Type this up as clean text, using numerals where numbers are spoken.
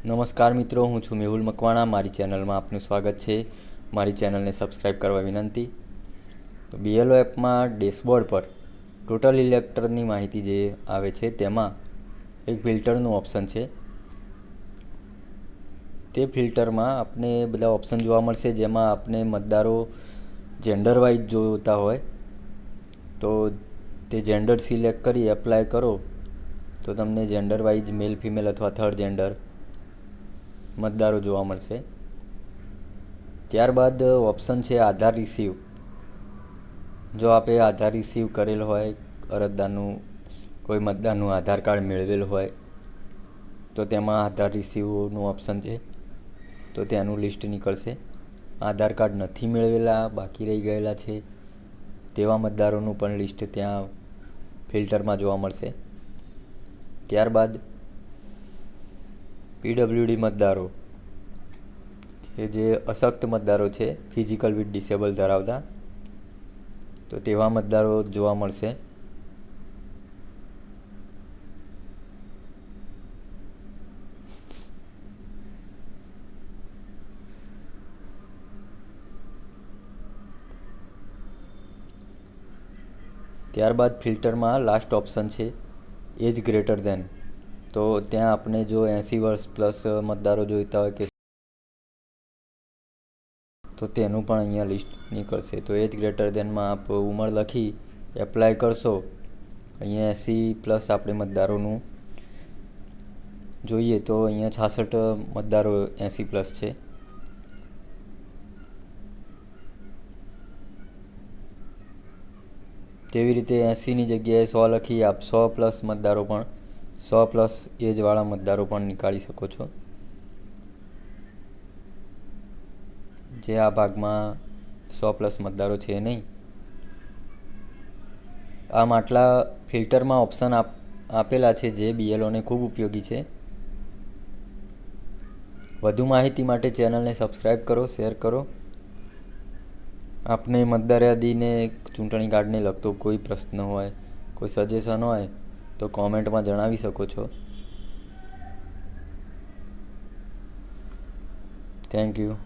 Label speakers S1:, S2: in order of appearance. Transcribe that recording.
S1: નમસ્કાર મિત્રો, હું છું મેહુલ મકવાણા. મારી ચેનલમાં આપનું સ્વાગત છે. મારી ચેનલને સબસ્ક્રાઈબ કરવા વિનંતી. તો BLO એપમાં ડેશબોર્ડ પર ટોટલ ઇલેક્ટરની માહિતી જે આવે છે તેમાં એક ફિલ્ટરનું ઓપ્શન છે. તે ફિલ્ટરમાં આપને બધા ઓપ્શન જોવા મળશે, જેમાં આપને મતદારો જેન્ડર વાઇઝ જોતા હોય તો તે જેન્ડર સિલેક્ટ કરી એપ્લાય કરો તો તમને જેન્ડર વાઇઝ મેલ, ફિમેલ અથવા થર્ડ જેન્ડર મતદારો જોવા મળશે. ત્યારબાદ ઓપ્શન છે આધાર રિસીવ. જો આપે આધાર રિસીવ કરેલ હોય, અરજદારનું કોઈ મતદારનું આધાર કાર્ડ મેળવેલ હોય તો તેમાં આધાર રિસીવનું ઓપ્શન છે, તો તેનું લિસ્ટ નીકળશે. આધાર કાર્ડ નથી મેળવેલા, બાકી રહી ગયેલા છે તેવા મતદારોનું પણ લિસ્ટ ત્યાં ફિલ્ટરમાં જોવા મળશે. ત્યારબાદ PWD મતદારો કે જે અશક્ત મતદારો છે, ફિઝિકલ વિથ ડિસેબલ ધરાવતા, તો તેવા મતદારો જોવા મળશે. ત્યારબાદ ફિલ્ટરમાં લાસ્ટ ઓપ્શન છે એજ ગ્રેટર ધેન. તો ત્યાં આપણે જો 80 વર્ષ પ્લસ મતદારો જોઈતા હોય કે તો તેનું પણ અહીંયા લિસ્ટ નીકળશે. તો એજ ગ્રેટર ધેનમાં આપ ઉંમર લખી એપ્લાય કરશો. અહીંયા 80+ આપણે મતદારોનું જોઈએ તો અહીંયા 66 મતદારો 80+ છે. તેવી રીતે 80ની જગ્યાએ 100 લખી આપ 100+ મતદારો પણ 100+ એજવાળા મતદારો પણ નીકાળી શકો છો. જે આ ભાગમાં 100+ મતદારો છે નહીં. આમ આટલા ફિલ્ટરમાં ઓપ્શન આપેલા છે જે BLOને ખૂબ ઉપયોગી છે. વધુ માહિતી માટે ચેનલને સબસ્ક્રાઈબ કરો, શેર કરો. આપને મતદાર યાદીને ચૂંટણી કાર્ડને લગતો કોઈ પ્રશ્ન હોય, કોઈ સજેશન હોય તો કોમેન્ટમાં જણાવી શકો છો. Thank you.